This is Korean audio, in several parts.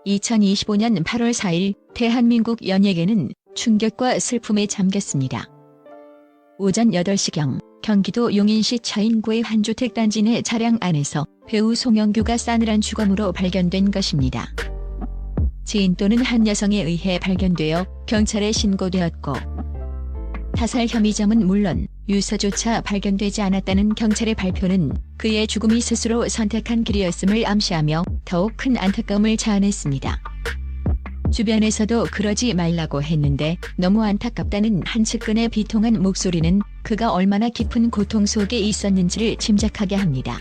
2025년 8월 4일 대한민국 연예계는 충격과 슬픔에 잠겼습니다. 오전 8시경 경기도 용인시 처인구의 한 주택단지 내 차량 안에서 배우 송영규가 싸늘한 죽음으로 발견된 것입니다. 지인 또는 한 여성에 의해 발견되어 경찰에 신고되었고, 타살 혐의점은 물론 유서조차 발견되지 않았다는 경찰의 발표는 그의 죽음이 스스로 선택한 길이었음을 암시하며 더욱 큰 안타까움을 자아냈습니다. 주변에서도 그러지 말라고 했는데 너무 안타깝다는 한 측근의 비통한 목소리는 그가 얼마나 깊은 고통 속에 있었는지를 짐작하게 합니다.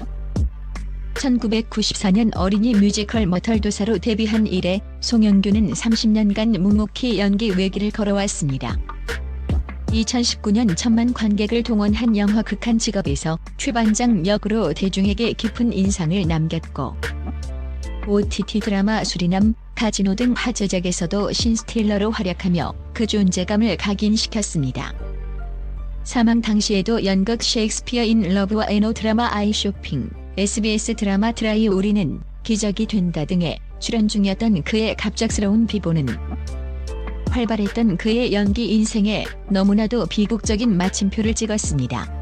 1994년 어린이 뮤지컬 머털도사로 데뷔한 이래 송영규는 30년간 묵묵히 연기 외길을 걸어왔습니다. 2019년 1000만 관객을 동원한 영화 극한 직업에서 최반장 역으로 대중에게 깊은 인상을 남겼고, OTT 드라마 수리남, 카지노 등 화제작에서도 신스틸러로 활약하며 그 존재감을 각인시켰습니다. 사망 당시에도 연극 셰익스피어 인 러브와 에노 드라마 아이 쇼핑, SBS 드라마 드라이 우리는 기적이 된다 등에 출연 중이었던 그의 갑작스러운 비보는 활발했던 그의 연기 인생에 너무나도 비극적인 마침표를 찍었습니다.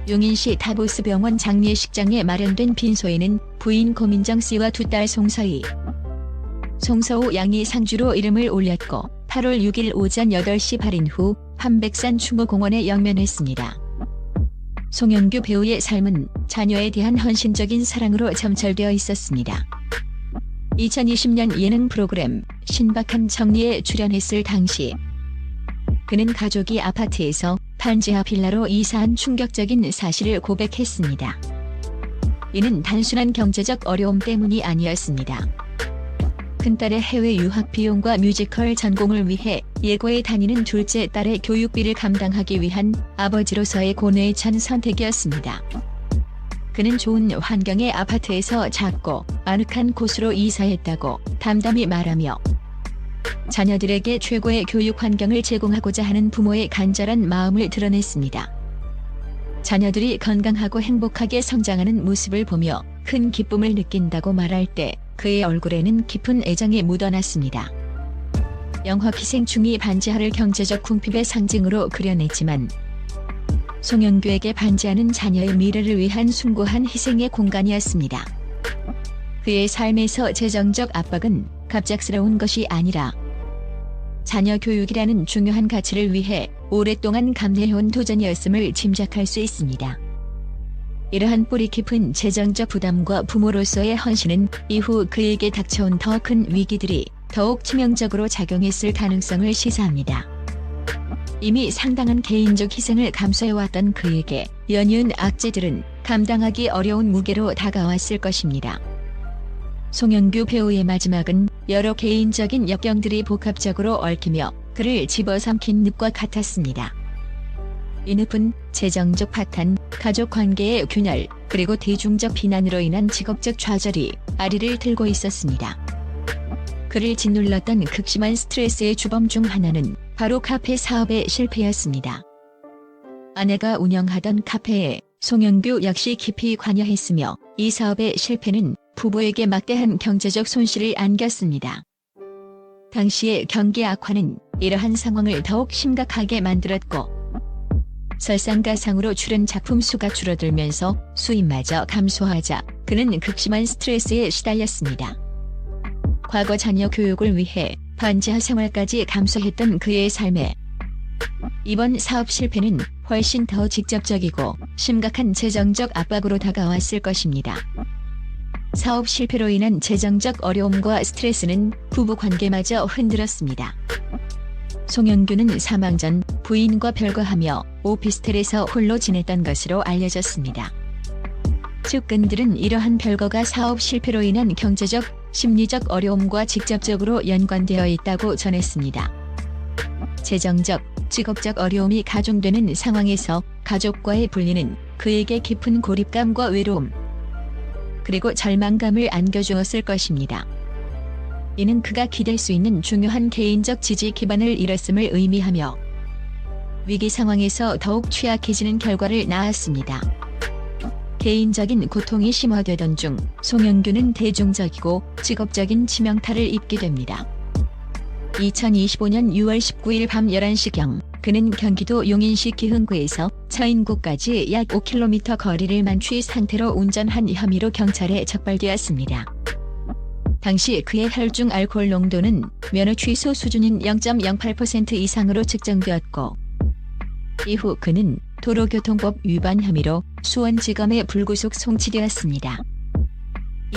용인시 다보스 병원 장례식장에 마련된 빈소에는 부인 고민정 씨와 두 딸 송서희, 송서우 양이 상주로 이름을 올렸고 8월 6일 오전 8시 발인 후 한백산 추모공원에 영면했습니다. 송영규 배우의 삶은 자녀에 대한 헌신적인 사랑으로 점철되어 있었습니다. 2020년 예능 프로그램 신박한 정리에 출연했을 당시 그는 가족이 아파트에서 반지하 빌라로 이사한 충격적인 사실을 고백했습니다. 이는 단순한 경제적 어려움 때문이 아니었습니다. 큰딸의 해외 유학 비용과 뮤지컬 전공을 위해 예고에 다니는 둘째 딸의 교육비를 감당하기 위한 아버지로서의 고뇌에 찬 선택이었습니다. 그는 좋은 환경의 아파트에서 작고 아늑한 곳으로 이사했다고 담담히 말하며 자녀들에게 최고의 교육 환경을 제공하고자 하는 부모의 간절한 마음을 드러냈습니다. 자녀들이 건강하고 행복하게 성장하는 모습을 보며 큰 기쁨을 느낀다고 말할 때 그의 얼굴에는 깊은 애정이 묻어났습니다. 영화 기생충이 반지하를 경제적 궁핍의 상징으로 그려냈지만 송영규에게 반지하는 자녀의 미래를 위한 숭고한 희생의 공간이었습니다. 그의 삶에서 재정적 압박은 갑작스러운 것이 아니라 자녀 교육이라는 중요한 가치를 위해 오랫동안 감내해온 도전이었음을 짐작할 수 있습니다. 이러한 뿌리 깊은 재정적 부담과 부모로서의 헌신은 이후 그에게 닥쳐온 더 큰 위기들이 더욱 치명적으로 작용했을 가능성을 시사합니다. 이미 상당한 개인적 희생을 감수해왔던 그에게 연이은 악재들은 감당하기 어려운 무게로 다가왔을 것입니다. 송영규 배우의 마지막은 여러 개인적인 역경들이 복합적으로 얽히며 그를 집어삼킨 늪과 같았습니다. 이 늪은 재정적 파탄, 가족 관계의 균열, 그리고 대중적 비난으로 인한 직업적 좌절이 아리를 들고 있었습니다. 그를 짓눌렀던 극심한 스트레스의 주범 중 하나는 바로 카페 사업의 실패였습니다. 아내가 운영하던 카페에 송영규 역시 깊이 관여했으며 이 사업의 실패는 부부에게 막대한 경제적 손실을 안겼습니다. 당시의 경기 악화는 이러한 상황을 더욱 심각하게 만들었고, 설상가상으로 출연 작품 수가 줄어들면서 수입마저 감소하자 그는 극심한 스트레스에 시달렸습니다. 과거 자녀 교육을 위해 반지하 생활까지 감수했던 그의 삶에 이번 사업 실패는 훨씬 더 직접적이고 심각한 재정적 압박으로 다가왔을 것입니다. 사업 실패로 인한 재정적 어려움과 스트레스는 부부 관계마저 흔들었습니다. 송영규는 사망 전 부인과 별거하며 오피스텔에서 홀로 지냈던 것으로 알려졌습니다. 측근들은 이러한 별거가 사업 실패로 인한 경제적, 심리적 어려움과 직접적으로 연관되어 있다고 전했습니다. 재정적, 직업적 어려움이 가중되는 상황에서 가족과의 분리는 그에게 깊은 고립감과 외로움, 그리고 절망감을 안겨주었을 것입니다. 이는 그가 기댈 수 있는 중요한 개인적 지지 기반을 잃었음을 의미하며 위기 상황에서 더욱 취약해지는 결과를 낳았습니다. 개인적인 고통이 심화되던 중 송영규는 대중적이고 직업적인 치명타를 입게 됩니다. 2025년 6월 19일 밤 11시경 그는 경기도 용인시 기흥구에서 처인구까지 약 5km 거리를 만취 상태로 운전한 혐의로 경찰에 적발되었습니다. 당시 그의 혈중 알코올 농도는 면허 취소 수준인 0.08% 이상으로 측정되었고 이후 그는 도로교통법 위반 혐의로 수원지검에 불구속 송치되었습니다.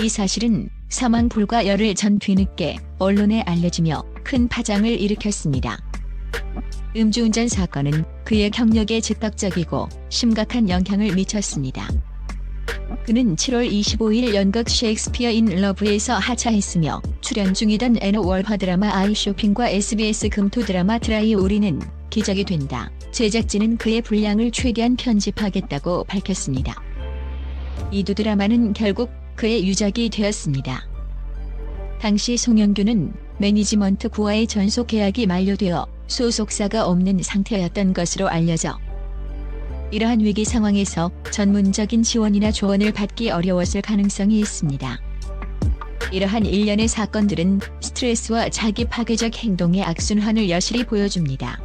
이 사실은 사망 불과 열흘 전 뒤늦게 언론에 알려지며 큰 파장을 일으켰습니다. 음주운전 사건은 그의 경력에 즉각적이고 심각한 영향을 미쳤습니다. 그는 7월 25일 연극 셰익스피어 인 러브에서 하차했으며 출연 중이던 N호 월화 드라마 아이쇼핑과 SBS 금토 드라마 드라이 우리는 기적이 된다. 제작진은 그의 분량을 최대한 편집하겠다고 밝혔습니다. 이 두 드라마는 결국 그의 유작이 되었습니다. 당시 송영규는 매니지먼트 구와의 전속 계약이 만료되어 소속사가 없는 상태였던 것으로 알려져 이러한 위기 상황에서 전문적인 지원이나 조언을 받기 어려웠을 가능성이 있습니다. 이러한 일련의 사건들은 스트레스와 자기 파괴적 행동의 악순환을 여실히 보여줍니다.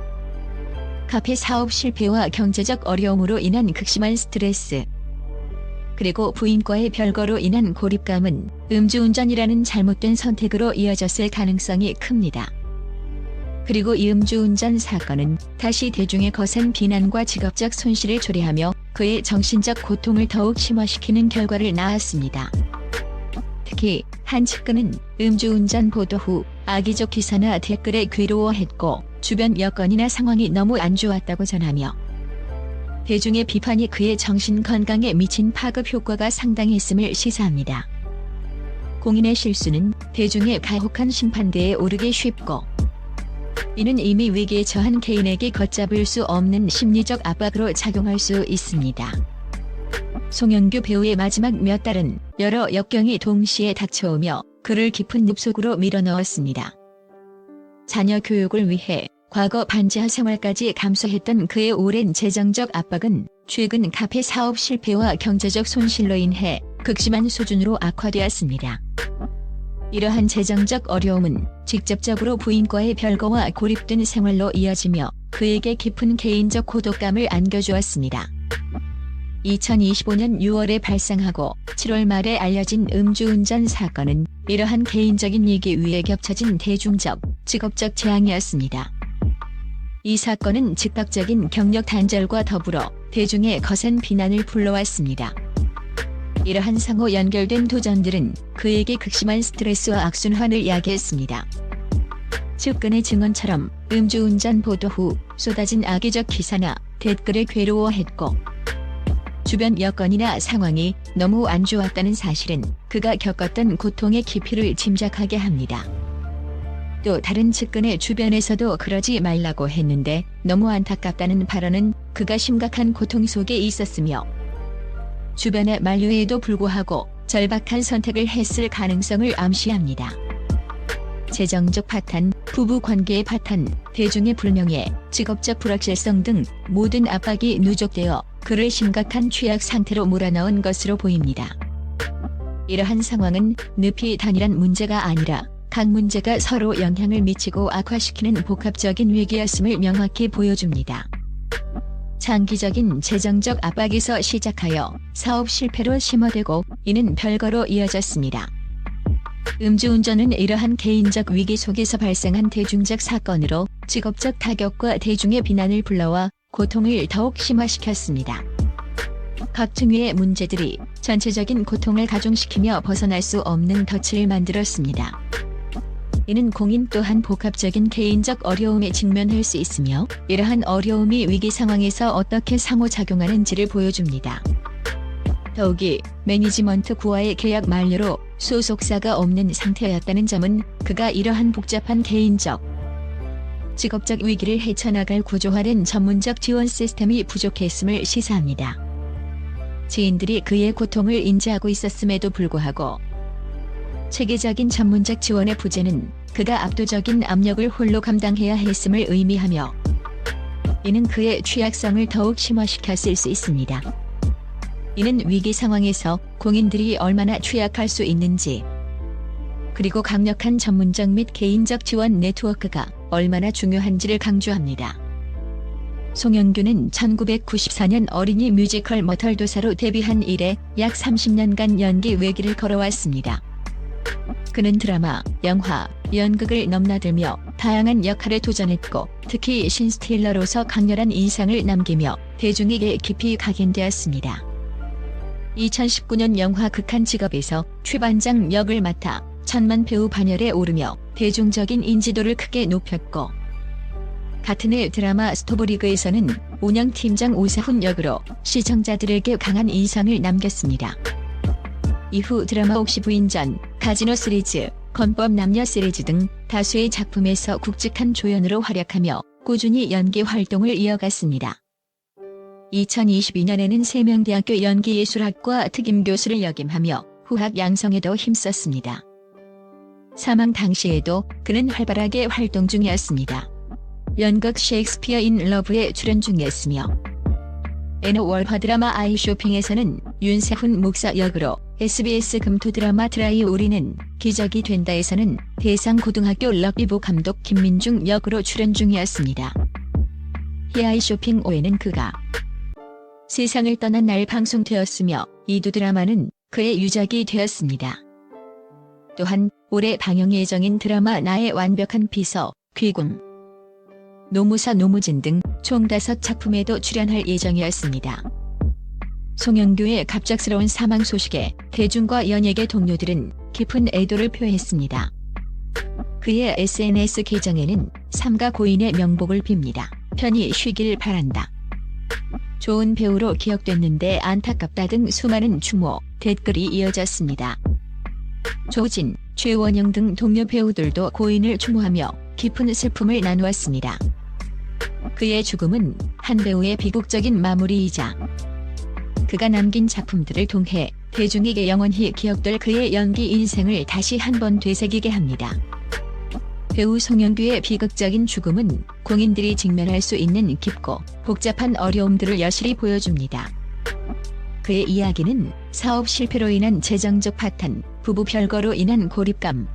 카페 사업 실패와 경제적 어려움으로 인한 극심한 스트레스, 그리고 부인과의 별거로 인한 고립감은 음주운전이라는 잘못된 선택으로 이어졌을 가능성이 큽니다. 그리고 이 음주운전 사건은 다시 대중의 거센 비난과 직업적 손실을 초래하며 그의 정신적 고통을 더욱 심화시키는 결과를 낳았습니다. 특히 한 측근은 음주운전 보도 후 악의적 기사나 댓글에 괴로워했고 주변 여건이나 상황이 너무 안 좋았다고 전하며 대중의 비판이 그의 정신 건강에 미친 파급 효과가 상당했음을 시사합니다. 공인의 실수는 대중의 가혹한 심판대에 오르기 쉽고 이는 이미 위기에 처한 개인에게 걷잡을 수 없는 심리적 압박으로 작용할 수 있습니다. 송영규 배우의 마지막 몇 달은 여러 역경이 동시에 닥쳐오며 그를 깊은 늪속으로 밀어넣었습니다. 자녀 교육을 위해 과거 반지하 생활까지 감수했던 그의 오랜 재정적 압박은 최근 카페 사업 실패와 경제적 손실로 인해 극심한 수준으로 악화되었습니다. 이러한 재정적 어려움은 직접적으로 부인과의 별거와 고립된 생활로 이어지며 그에게 깊은 개인적 고독감을 안겨주었습니다. 2025년 6월에 발생하고 7월 말에 알려진 음주운전 사건은 이러한 개인적인 위기 위에 겹쳐진 대중적, 직업적 재앙이었습니다. 이 사건은 즉각적인 경력 단절과 더불어 대중의 거센 비난을 불러왔습니다. 이러한 상호 연결된 도전들은 그에게 극심한 스트레스와 악순환을 야기했습니다. 측근의 증언처럼 음주운전 보도 후 쏟아진 악의적 기사나 댓글에 괴로워했고 주변 여건이나 상황이 너무 안 좋았다는 사실은 그가 겪었던 고통의 깊이를 짐작하게 합니다. 또 다른 측근의 주변에서도 그러지 말라고 했는데 너무 안타깝다는 발언은 그가 심각한 고통 속에 있었으며 주변의 만류에도 불구하고 절박한 선택을 했을 가능성을 암시합니다. 재정적 파탄, 부부 관계의 파탄, 대중의 불명예, 직업적 불확실성 등 모든 압박이 누적되어 그를 심각한 취약 상태로 몰아넣은 것으로 보입니다. 이러한 상황은 늪이 단일한 문제가 아니라 각 문제가 서로 영향을 미치고 악화시키는 복합적인 위기였음을 명확히 보여줍니다. 장기적인 재정적 압박에서 시작하여 사업 실패로 심화되고 이는 별거로 이어졌습니다. 음주운전은 이러한 개인적 위기 속에서 발생한 대중적 사건으로 직업적 타격과 대중의 비난을 불러와 고통을 더욱 심화시켰습니다. 각 층위의 문제들이 전체적인 고통을 가중시키며 벗어날 수 없는 덫을 만들었습니다. 이는 공인 또한 복합적인 개인적 어려움에 직면할 수 있으며 이러한 어려움이 위기 상황에서 어떻게 상호작용하는지를 보여줍니다. 더욱이 매니지먼트 구와의 계약 만료로 소속사가 없는 상태였다는 점은 그가 이러한 복잡한 개인적, 직업적 위기를 헤쳐나갈 구조화된 전문적 지원 시스템이 부족했음을 시사합니다. 지인들이 그의 고통을 인지하고 있었음에도 불구하고 체계적인 전문적 지원의 부재는 그가 압도적인 압력을 홀로 감당해야 했음을 의미하며 이는 그의 취약성을 더욱 심화시켰을 수 있습니다. 이는 위기 상황에서 공인들이 얼마나 취약할 수 있는지, 그리고 강력한 전문적 및 개인적 지원 네트워크가 얼마나 중요한지를 강조합니다. 송영규는 1994년 어린이 뮤지컬 머털도사로 데뷔한 이래 약 30년간 연기 외길을 걸어왔습니다. 그는 드라마, 영화, 연극을 넘나들며 다양한 역할에 도전했고 특히 신스틸러로서 강렬한 인상을 남기며 대중에게 깊이 각인되었습니다. 2019년 영화 극한 직업에서 최반장 역을 맡아 천만 배우 반열에 오르며 대중적인 인지도를 크게 높였고, 같은 해 드라마 스토브리그에서는 운영팀장 오사훈 역으로 시청자들에게 강한 인상을 남겼습니다. 이후 드라마 옥시 부인전, 카지노 시리즈, 건법 남녀 시리즈 등 다수의 작품에서 굵직한 조연으로 활약하며 꾸준히 연기 활동을 이어갔습니다. 2022년에는 세명대학교 연기예술학과 특임교수를 역임하며 후학 양성에도 힘썼습니다. 사망 당시에도 그는 활발하게 활동 중이었습니다. 연극 셰익스피어 인 러브에 출연 중이었으며 N 월화 드라마 아이 쇼핑에서는 윤세훈 목사 역으로 SBS 금토 드라마 드라이 우리는 기적이 된다에서는 대상 고등학교 럭비부 감독 김민중 역으로 출연 중이었습니다. 아이 쇼핑 5에는 그가 세상을 떠난 날 방송되었으며 이 두 드라마는 그의 유작이 되었습니다. 또한 올해 방영 예정인 드라마 나의 완벽한 비서, 귀궁, 노무사 노무진 등 총 5작품에도 출연할 예정이었습니다. 송영규의 갑작스러운 사망 소식에 대중과 연예계 동료들은 깊은 애도를 표했습니다. 그의 SNS 계정에는 삼가 고인의 명복을 빕니다. 편히 쉬길 바란다. 좋은 배우로 기억됐는데 안타깝다 등 수많은 추모, 댓글이 이어졌습니다. 조진, 최원영 등 동료 배우들도 고인을 추모하며 깊은 슬픔을 나누었습니다. 그의 죽음은 한 배우의 비극적인 마무리이자 그가 남긴 작품들을 통해 대중에게 영원히 기억될 그의 연기 인생을 다시 한번 되새기게 합니다. 배우 송영규의 비극적인 죽음은 공인들이 직면할 수 있는 깊고 복잡한 어려움들을 여실히 보여줍니다. 그의 이야기는 사업 실패로 인한 재정적 파탄, 부부 별거로 인한 고립감,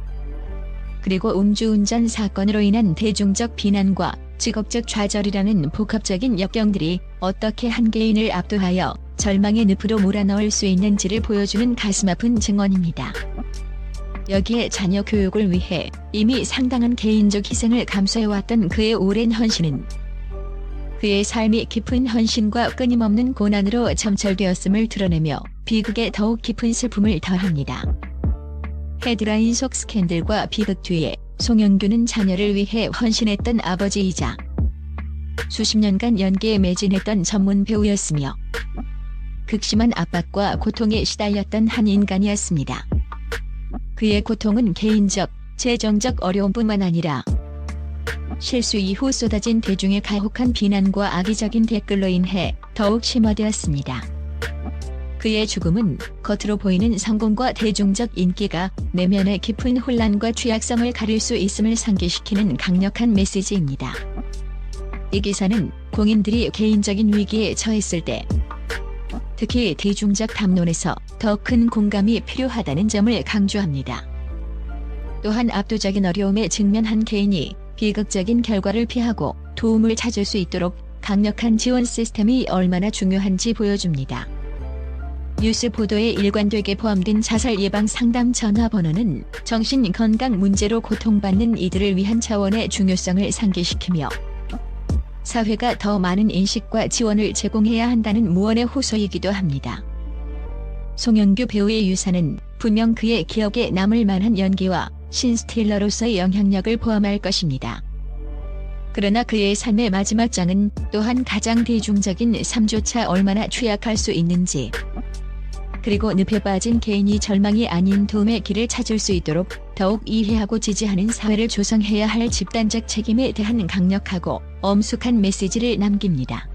그리고 음주운전 사건으로 인한 대중적 비난과 직업적 좌절이라는 복합적인 역경들이 어떻게 한 개인을 압도하여 절망의 늪으로 몰아넣을 수 있는지를 보여주는 가슴 아픈 증언입니다. 여기에 자녀 교육을 위해 이미 상당한 개인적 희생을 감수해왔던 그의 오랜 헌신은 그의 삶이 깊은 헌신과 끊임없는 고난으로 점철되었음을 드러내며 비극에 더욱 깊은 슬픔을 더합니다. 헤드라인 속 스캔들과 비극 뒤에 송영규는 자녀를 위해 헌신했던 아버지이자 수십 년간 연기에 매진했던 전문 배우였으며 극심한 압박과 고통에 시달렸던 한 인간이었습니다. 그의 고통은 개인적, 재정적 어려움뿐만 아니라 실수 이후 쏟아진 대중의 가혹한 비난과 악의적인 댓글로 인해 더욱 심화되었습니다. 그의 죽음은 겉으로 보이는 성공과 대중적 인기가 내면의 깊은 혼란과 취약성을 가릴 수 있음을 상기시키는 강력한 메시지입니다. 이 기사는 공인들이 개인적인 위기에 처했을 때 특히 대중적 담론에서 더 큰 공감이 필요하다는 점을 강조합니다. 또한 압도적인 어려움에 직면한 개인이 비극적인 결과를 피하고 도움을 찾을 수 있도록 강력한 지원 시스템이 얼마나 중요한지 보여줍니다. 뉴스 보도에 일관되게 포함된 자살 예방 상담 전화번호는 정신건강 문제로 고통받는 이들을 위한 자원의 중요성을 상기시키며 사회가 더 많은 인식과 지원을 제공해야 한다는 무언의 호소이기도 합니다. 송영규 배우의 유산은 분명 그의 기억에 남을 만한 연기와 신스틸러로서의 영향력을 포함할 것입니다. 그러나 그의 삶의 마지막 장은 또한 가장 대중적인 삶조차 얼마나 취약할 수 있는지, 그리고 늪에 빠진 개인이 절망이 아닌 도움의 길을 찾을 수 있도록 더욱 이해하고 지지하는 사회를 조성해야 할 집단적 책임에 대한 강력하고 엄숙한 메시지를 남깁니다.